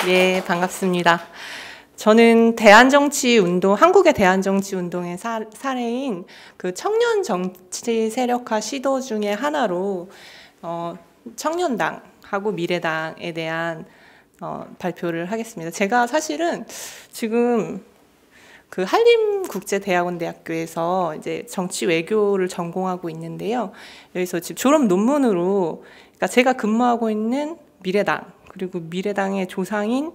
예, 반갑습니다. 저는 대한정치운동, 한국의 대한정치운동의 사례인 그 청년 정치 세력화 시도 중에 하나로 청년당하고 미래당에 대한 발표를 하겠습니다. 제가 사실은 지금 그 한림국제대학원대학교에서 이제 정치 외교를 전공하고 있는데요. 여기서 지금 졸업 논문으로, 그러니까 제가 근무하고 있는 미래당, 그리고 미래당의 조상인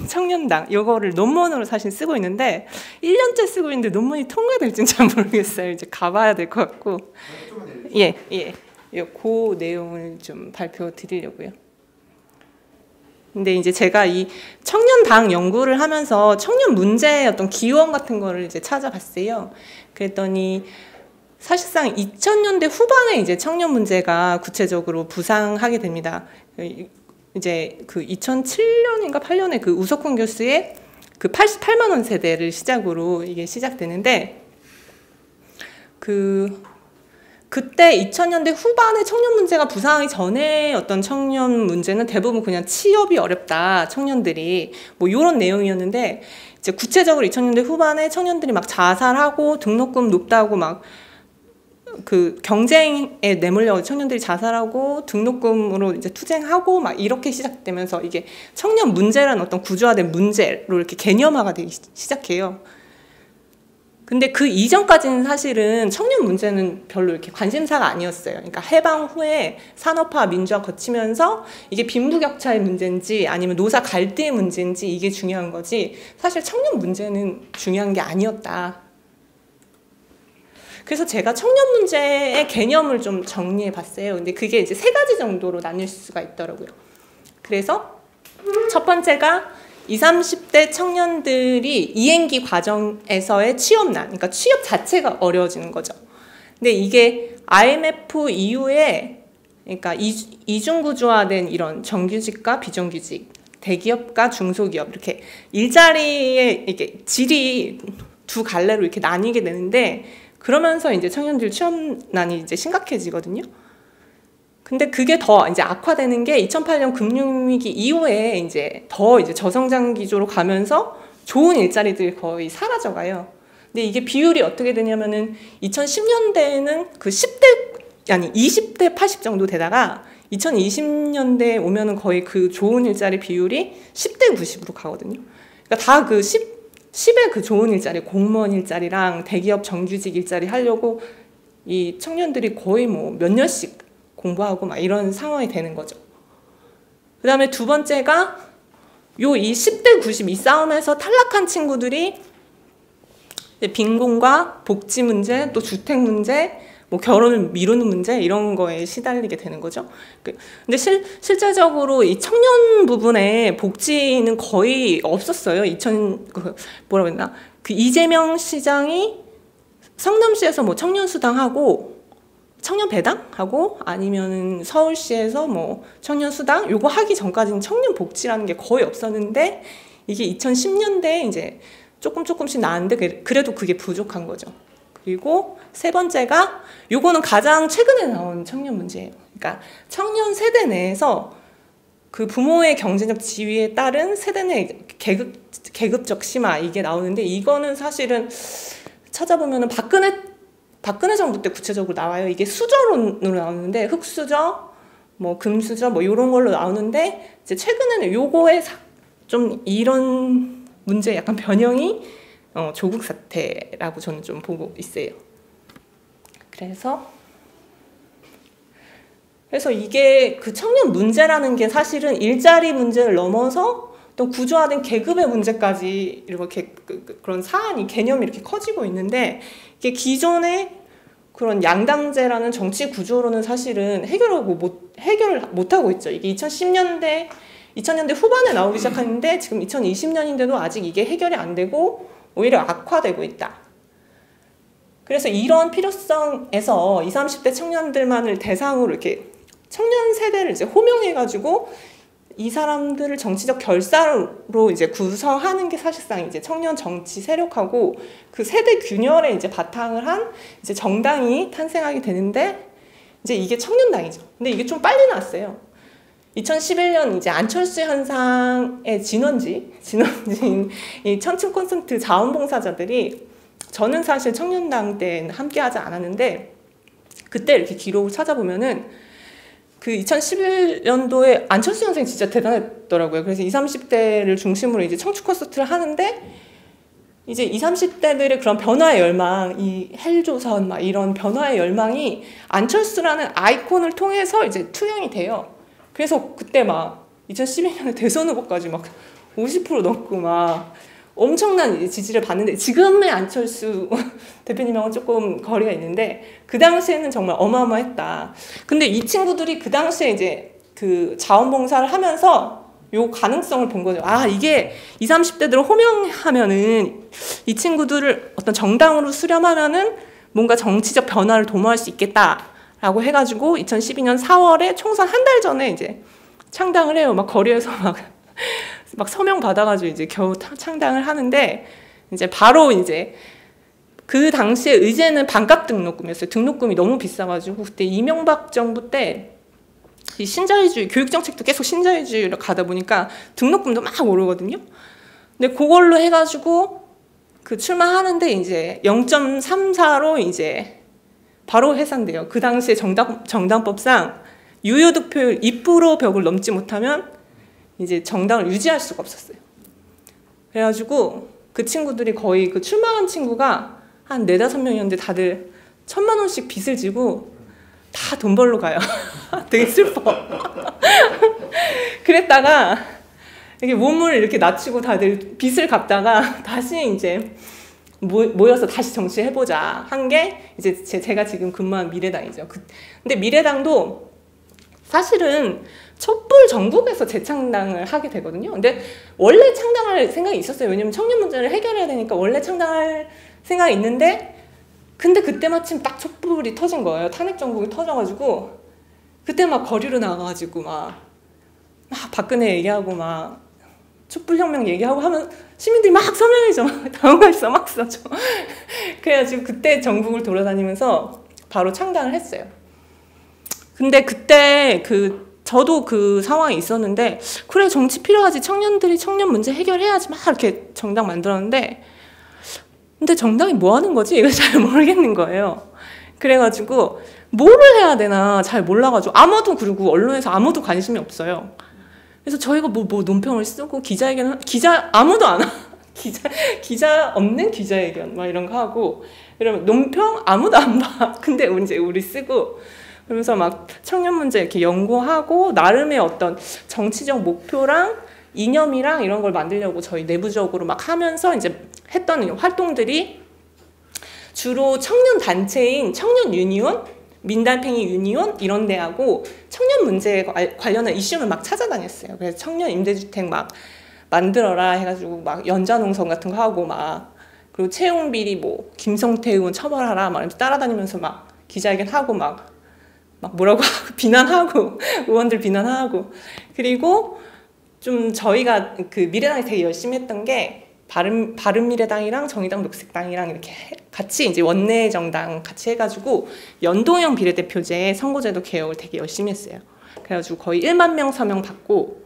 청년당, 이거를 논문으로 사실 쓰고 있는데 1년째 쓰고 있는데 논문이 통과될지는 잘 모르겠어요. 이제 가봐야 될 것 같고. 예. 그 내용을 좀 발표 드리려고요. 근데 이제 제가 이 청년당 연구를 하면서 청년 문제의 어떤 기원 같은 거를 이제 찾아봤어요. 그랬더니 사실상 2000년대 후반에 이제 청년 문제가 구체적으로 부상하게 됩니다. 이제 그 2007년인가 8년에 그 우석훈 교수의 그 88만 원 세대를 시작으로 이게 시작되는데, 그때 2000년대 후반에 청년 문제가 부상하기 전에 어떤 청년 문제는 대부분 그냥 취업이 어렵다, 청년들이 뭐 이런 내용이었는데, 이제 구체적으로 2000년대 후반에 청년들이 막 자살하고 등록금 높다고 막 그 경쟁에 내몰려 청년들이 자살하고 등록금으로 이제 투쟁하고 막 이렇게 시작되면서 이게 청년 문제라는 어떤 구조화된 문제로 이렇게 개념화가 되기 시작해요. 근데 그 이전까지는 사실은 청년 문제는 별로 이렇게 관심사가 아니었어요. 그러니까 해방 후에 산업화, 민주화 거치면서 이게 빈부격차의 문제인지 아니면 노사 갈등의 문제인지 이게 중요한 거지, 사실 청년 문제는 중요한 게 아니었다. 그래서 제가 청년 문제의 개념을 좀 정리해 봤어요. 근데 그게 이제 3가지 정도로 나뉠 수가 있더라고요. 그래서 첫 번째가 20, 30대 청년들이 이행기 과정에서의 취업난, 그러니까 취업 자체가 어려워지는 거죠. 근데 이게 IMF 이후에, 그러니까 이중구조화된 이런 정규직과 비정규직, 대기업과 중소기업, 이렇게 일자리의 이게 질이 두 갈래로 이렇게 나뉘게 되는데, 그러면서 이제 청년들 취업난이 이제 심각해지거든요. 근데 그게 더 이제 악화되는 게 2008년 금융위기 이후에 이제 더 이제 저성장 기조로 가면서 좋은 일자리들이 거의 사라져가요. 근데 이게 비율이 어떻게 되냐면은 2010년대에는 그 10대, 아니 20대 80 정도 되다가 2020년대에 오면은 거의 그 좋은 일자리 비율이 10대 90으로 가거든요. 그러니까 다 그 10의 그 좋은 일자리, 공무원 일자리랑 대기업 정규직 일자리 하려고 이 청년들이 거의 뭐 몇 년씩 공부하고 막 이런 상황이 되는 거죠. 그 다음에 두 번째가 이 10대 90 이 싸움에서 탈락한 친구들이 빈곤과 복지 문제, 또 주택 문제, 뭐 결혼을 미루는 문제, 이런 거에 시달리게 되는 거죠. 근데 실제적으로 이 청년 부분에 복지는 거의 없었어요. 뭐라고 했나? 그 이재명 시장이 성남시에서 뭐 청년 수당하고 청년 배당하고 아니면은 서울시에서 뭐 청년 수당 요거 하기 전까지는 청년 복지라는 게 거의 없었는데, 이게 2010년대에 이제 조금씩 나왔는데 그래도 그게 부족한 거죠. 그리고 세 번째가 요거는 가장 최근에 나온 청년 문제예요. 그러니까 청년 세대 내에서 그 부모의 경제적 지위에 따른 세대 내 계급적 심화, 이게 나오는데, 이거는 사실은 찾아보면은 박근혜 정부 때 구체적으로 나와요. 이게 수저론으로 나오는데, 흑수저, 뭐 금수저, 뭐 이런 걸로 나오는데, 이제 최근에는 요거에 좀 이런 문제 약간 변형이 조국 사태라고 저는 좀 보고 있어요. 그래서 이게 그 청년 문제라는 게 사실은 일자리 문제를 넘어서 또 구조화된 계급의 문제까지 이렇게 그런 사안이, 개념이 이렇게 커지고 있는데, 이게 기존의 그런 양당제라는 정치 구조로는 사실은 해결을 못하고 있죠. 이게 2010년대 후반에 나오기 시작하는데 지금 2020년인데도 아직 이게 해결이 안 되고 오히려 악화되고 있다. 그래서 이런 필요성에서 20, 30대 청년들만을 대상으로 이렇게 청년 세대를 이제 호명해가지고 이 사람들을 정치적 결사로 이제 구성하는 게 사실상 이제 청년 정치 세력하고 그 세대 균열에 이제 바탕을 한 이제 정당이 탄생하게 되는데, 이제 이게 청년당이죠. 근데 이게 좀 빨리 나왔어요. 2011년 이제 안철수 현상의 진원지인 이 천층 콘서트 자원봉사자들이, 저는 사실 청년당 때는 함께하지 않았는데 그때 이렇게 기록을 찾아보면은 그 2011년도에 안철수 현상이 진짜 대단했더라고요. 그래서 20, 30대를 중심으로 이제 청춘 콘서트를 하는데 이제 20, 30대들의 그런 변화의 열망, 이 헬조선 막 이런 변화의 열망이 안철수라는 아이콘을 통해서 이제 투영이 돼요. 그래서 그때 막 2012년에 대선 후보까지 막 50% 넘고 막 엄청난 지지를 받는데, 지금의 안철수 대표님하고는 조금 거리가 있는데 그 당시에는 정말 어마어마했다. 근데 이 친구들이 그 당시에 이제 그 자원봉사를 하면서 요 가능성을 본 거죠. 아, 이게 20, 30대들을 호명하면은 이 친구들을 어떤 정당으로 수렴하면은 뭔가 정치적 변화를 도모할 수 있겠다라고 해가지고 2012년 4월에 총선 한 달 전에 이제 창당을 해요. 막 거리에서 막 서명 받아가지고 이제 겨우 창당을 하는데, 이제 바로 이제 그 당시에 의제는 반값 등록금이었어요. 등록금이 너무 비싸가지고 그때 이명박 정부 때 이 신자유주의 교육 정책도 계속 신자유주의로 가다 보니까 등록금도 막 오르거든요. 근데 그걸로 해가지고 그 출마하는데 이제 0.34로 이제 바로 해산돼요. 그 당시에 정당법상 유효 득표율 2% 벽을 넘지 못하면 이제 정당을 유지할 수가 없었어요. 그래가지고 그 친구들이 거의 그 출마한 친구가 한 4, 5명이었는데 다들 1,000만 원씩 빚을 지고 다 돈 벌러 가요. 되게 슬퍼. 그랬다가 이렇게 몸을 이렇게 낮추고 다들 빚을 갚다가 다시 이제 모여서 다시 정치해보자 한 게 이제 제가 지금 근무한 미래당이죠. 근데 미래당도 사실은 촛불 전국에서 재창당을 하게 되거든요. 근데 원래 창당할 생각이 있었어요. 왜냐면 청년 문제를 해결해야 되니까 원래 창당할 생각이 있는데, 근데 그때 마침 딱 촛불이 터진 거예요. 탄핵 정국이 터져가지고 그때 막 거리로 나가가지고 막 박근혜 얘기하고 막 촛불혁명 얘기하고 하면 시민들이 막 서명해줘. 당황해서 막 써줘. 그래가지고 그때 전국을 돌아다니면서 바로 창당을 했어요. 근데 그때 저도 그 상황이 있었는데, 그래 정치 필요하지, 청년들이 청년 문제 해결해야지 막 이렇게 정당 만들었는데, 근데 정당이 뭐 하는 거지? 이거 잘 모르겠는 거예요. 그래가지고 뭐를 해야 되나 잘 몰라가지고 그리고 언론에서 아무도 관심이 없어요. 그래서 저희가 뭐 논평을 쓰고 기자 아무도 안 와. 기자 없는 기자회견 막 이런 거 하고, 이러면 논평 아무도 안 봐. 근데 이제 우리 쓰고, 그러면서 막 청년 문제 이렇게 연구하고 나름의 어떤 정치적 목표랑 이념이랑 이런 걸 만들려고 저희 내부적으로 막 하면서 이제 했던 활동들이 주로 청년 단체인 청년 유니온, 민달팽이 유니온 이런 데하고 청년 문제에 관련한 이슈를 막 찾아다녔어요. 그래서 청년 임대주택 막 만들어라 해가지고 막 연자농성 같은 거 하고 막, 그리고 채용비리 뭐 김성태 의원 처벌하라 막 이렇게 따라다니면서 막 기자회견 하고 막 뭐라고 하고 비난하고 의원들 비난하고. 그리고 좀 저희가 그 미래당이 되게 열심히 했던 게 바른미래당이랑 정의당 녹색당이랑 이렇게 같이 이제 원내 정당 같이 해가지고 연동형 비례대표제 선거제도 개혁을 되게 열심히 했어요. 그래가지고 거의 1만 명 서명 받고,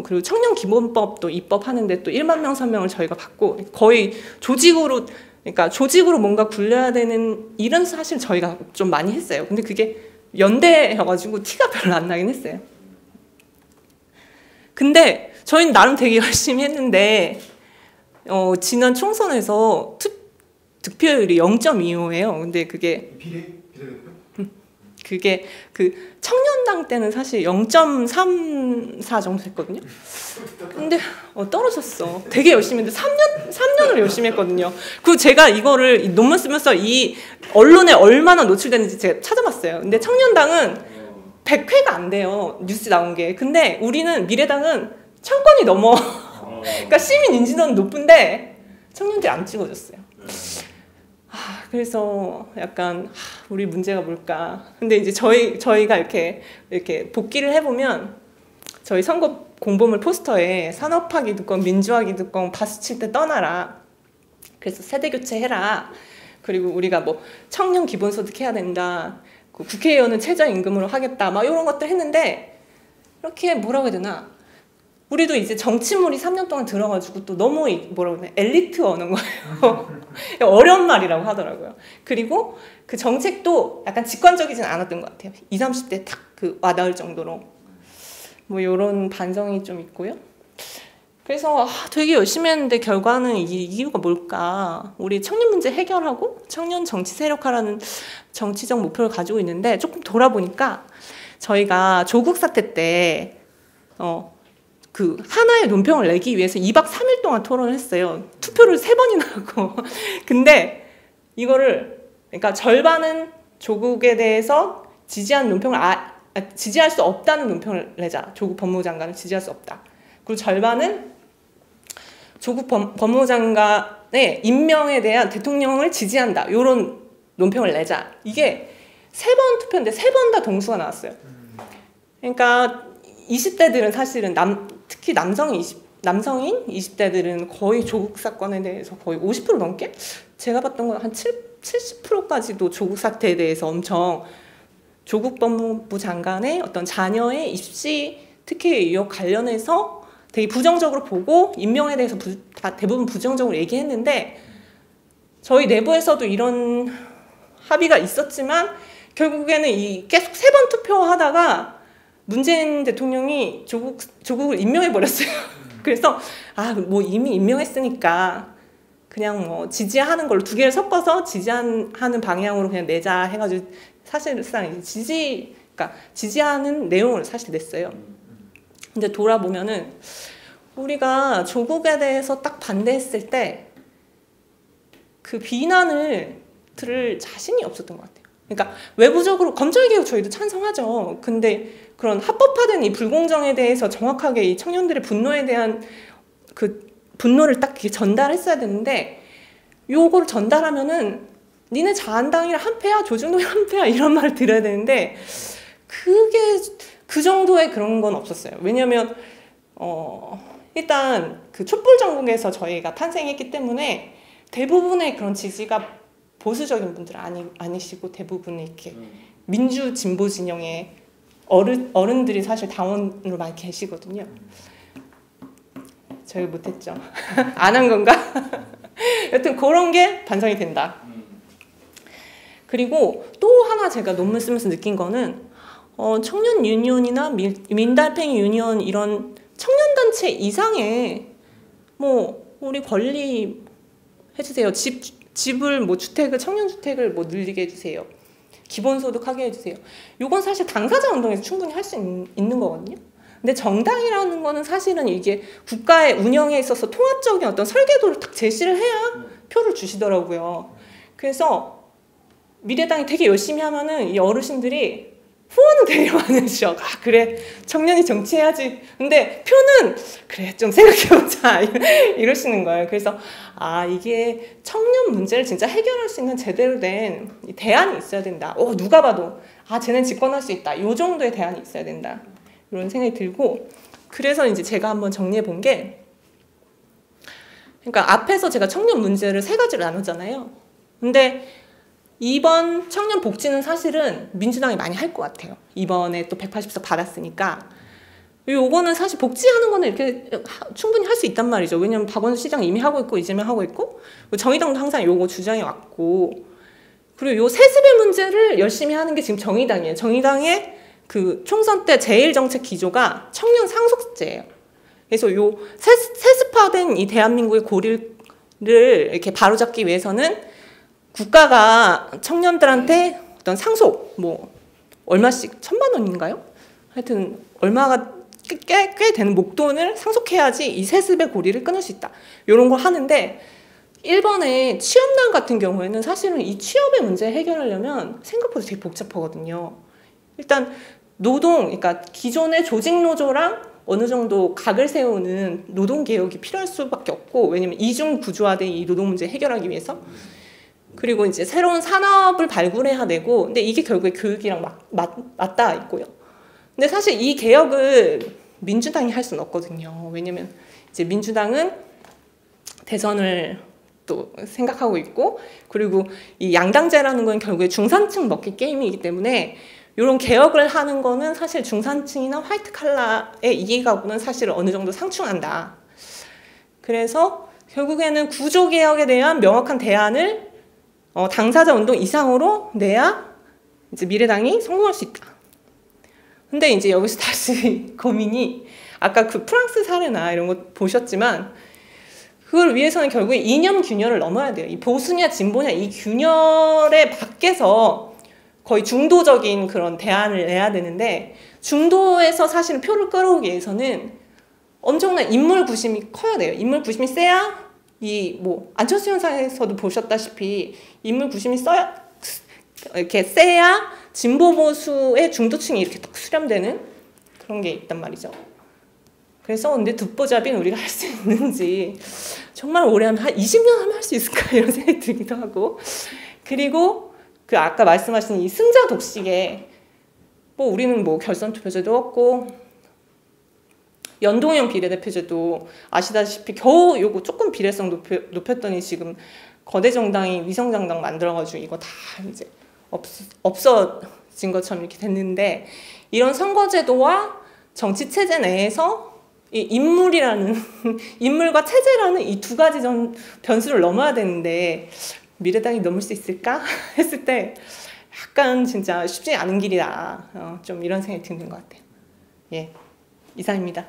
그리고 청년기본법도 입법하는데 또 1만 명 서명을 저희가 받고, 거의 조직으로 뭔가 굴려야 되는 일은 사실 저희가 좀 많이 했어요. 근데 그게 연대여가지고 티가 별로 안 나긴 했어요. 근데 저희는 나름 되게 열심히 했는데 지난 총선에서 득표율이 0.25예요. 근데 그게 그 청년당 때는 사실 0.34 정도 했거든요. 근데 떨어졌어. 되게 열심히 했는데 3년을 열심히 했거든요. 그리고 제가 이거를 논문 쓰면서 이 언론에 얼마나 노출됐는지 제가 찾아봤어요. 근데 청년당은 100회가 안 돼요. 뉴스 나온 게. 근데 우리는 미래당은 1000건이 넘어. 그러니까 시민 인지도는 높은데 청년들이 안 찍어줬어요. 그래서 약간 우리 문제가 뭘까. 근데 이제 저희가 이렇게 복귀를 해보면 저희 선거 공보물 포스터에 산업화 기득권, 민주화 기득권 바스 칠 때 떠나라. 그래서 세대 교체해라. 그리고 우리가 뭐 청년 기본소득 해야 된다. 국회의원은 최저임금으로 하겠다. 막 이런 것들 했는데 이렇게 뭐라고 해야 되나? 우리도 이제 정치물이 3년 동안 들어가지고 또 너무 뭐라고 해야 되나? 엘리트 어는 거예요. 어려운 말이라고 하더라고요. 그리고 그 정책도 약간 직관적이진 않았던 것 같아요. 20, 30대 딱 그 와닿을 정도로. 뭐 이런 반성이 좀 있고요. 그래서 되게 열심히 했는데 결과는 이 이유가 뭘까? 우리 청년 문제 해결하고 청년 정치 세력화라는 정치적 목표를 가지고 있는데 조금 돌아보니까 저희가 조국 사태 때 그 하나의 논평을 내기 위해서 2박 3일 동안 토론을 했어요. 투표를 3번이나 하고. 근데 이거를 그러니까 절반은 조국에 대해서 지지한 논평을 지지할 수 없다는 논평을 내자. 조국 법무부 장관을 지지할 수 없다. 그리고 절반은 조국 법무부 장관의 임명에 대한 대통령을 지지한다. 이런 논평을 내자. 이게 3번 투표인데 3번 다 동수가 나왔어요. 그러니까 20대들은 사실은 특히 남성인 20대들은 거의 조국 사건에 대해서 거의 50% 넘게? 제가 봤던 건 한 70%까지도 조국 사태에 대해서 엄청 조국 법무부 장관의 어떤 자녀의 입시 특혜 의혹 관련해서 되게 부정적으로 보고 임명에 대해서 대부분 부정적으로 얘기했는데 저희 내부에서도 이런 합의가 있었지만 결국에는 계속 3번 투표하다가 문재인 대통령이 조국을 임명해버렸어요. 그래서 뭐 이미 임명했으니까 그냥 뭐 지지하는 걸로 2개를 섞어서 지지하는 방향으로 그냥 내자 해가지고 사실상 그러니까 지지하는 내용을 사실 냈어요. 근데 돌아보면은 우리가 조국에 대해서 딱 반대했을 때 그 비난을 들을 자신이 없었던 것 같아요. 그러니까 외부적으로 검찰개혁 저희도 찬성하죠. 근데 그런 합법화된 이 불공정에 대해서 정확하게 이 청년들의 분노에 대한 그 분노를 딱 전달했어야 되는데 요걸 전달하면은 니네 자한당이랑 한패야, 조중동이랑 한패야 이런 말을 들어야 되는데 그게 그 정도의 그런 건 없었어요. 왜냐하면 일단 그 촛불 전국에서 저희가 탄생했기 때문에 대부분의 그런 지지가 보수적인 분들 아니시고 대부분 이렇게 민주 진보 진영의 어른들이 사실 당원으로 많이 계시거든요. 저희 못했죠. 안 한 건가? 여튼 그런 게 반성이 된다. 그리고 또 하나 제가 논문 쓰면서 느낀 거는 청년 유니온이나 민달팽이 유니온 이런 청년단체 이상의 뭐 우리 권리 해주세요. 집을 뭐 청년주택을 뭐 늘리게 해주세요. 기본소득 하게 해주세요. 이건 사실 당사자 운동에서 충분히 할 수 있는 거거든요. 근데 정당이라는 거는 사실은 이게 국가의 운영에 있어서 통합적인 어떤 설계도를 딱 제시를 해야 표를 주시더라고요. 그래서 미래당이 되게 열심히 하면은 이 어르신들이 후원은 되게 많으셔. 그래 청년이 정치해야지. 근데 표는 그래 좀 생각해보자 이러시는 거예요. 그래서 이게 청년 문제를 진짜 해결할 수 있는 제대로 된 대안이 있어야 된다. 누가 봐도 쟤는 집권할 수 있다. 이 정도의 대안이 있어야 된다. 이런 생각이 들고 그래서 이제 제가 한번 정리해 본 게 그러니까 앞에서 제가 청년 문제를 3가지로 나눴잖아요. 근데 이번 청년 복지는 사실은 민주당이 많이 할 것 같아요. 이번에 또 180석 받았으니까. 요거는 사실 복지하는 거는 이렇게 충분히 할 수 있단 말이죠. 왜냐면 박원순 시장 이미 하고 있고 이재명 하고 있고 정의당도 항상 요거 주장해 왔고 그리고 요 세습의 문제를 열심히 하는 게 지금 정의당이에요. 정의당의 그 총선 때 제일 정책 기조가 청년 상속제예요. 그래서 요 세습화된 이 대한민국의 고리를 이렇게 바로잡기 위해서는 국가가 청년들한테 어떤 상속 뭐 얼마씩 1,000만 원인가요? 하여튼 얼마가 꽤 되는 목돈을 상속해야지 이 세습의 고리를 끊을 수 있다. 이런 걸 하는데 일본의 취업난 같은 경우에는 사실은 이 취업의 문제 해결하려면 생각보다 되게 복잡하거든요. 일단 그러니까 기존의 조직노조랑 어느 정도 각을 세우는 노동개혁이 필요할 수밖에 없고 왜냐면 이중 구조화된 이 노동 문제 해결하기 위해서 그리고 이제 새로운 산업을 발굴해야 되고 근데 이게 결국에 교육이랑 맞닿아 있고요. 근데 사실 이 개혁을 민주당이 할 수는 없거든요. 왜냐면 이제 민주당은 대선을 또 생각하고 있고 그리고 이 양당제라는 건 결국에 중산층 먹기 게임이기 때문에 이런 개혁을 하는 거는 사실 중산층이나 화이트 칼라의 이익하고는 사실 어느 정도 상충한다. 그래서 결국에는 구조개혁에 대한 명확한 대안을 당사자 운동 이상으로 내야 이제 미래당이 성공할 수 있다. 근데 이제 여기서 다시 고민이 아까 그 프랑스 사례나 이런 거 보셨지만 그걸 위해서는 결국에 이념 균열을 넘어야 돼요. 이 보수냐 진보냐 이 균열에 밖에서 거의 중도적인 그런 대안을 내야 되는데 중도에서 사실은 표를 끌어오기 위해서는 엄청난 인물 구심이 커야 돼요. 인물 구심이 세야 이 뭐 안철수 현상에서도 보셨다시피 인물 구심이 써야 이렇게 세야 진보 보수의 중도층이 이렇게 딱 수렴되는 그런 게 있단 말이죠. 그래서 근데 듣보잡인 우리가 할 수 있는지 정말 오래 하면 한 20년 하면 할 수 있을까 이런 생각이 들기도 하고 그리고 그 아까 말씀하신 이 승자 독식에 뭐 우리는 뭐 결선 투표제도 없고 연동형 비례대표제도 아시다시피 겨우 요거 조금 비례성 높였더니 지금 거대 정당이 위성정당 만들어가지고 이거 다 이제 없어진 것처럼 이렇게 됐는데 이런 선거제도와 정치 체제 내에서 이 인물이라는 인물과 체제라는 이 두 가지 변수를 넘어야 되는데 미래당이 넘을 수 있을까 했을 때 약간 진짜 쉽지 않은 길이다. 좀 이런 생각이 드는 것 같아요. 예, 이상입니다.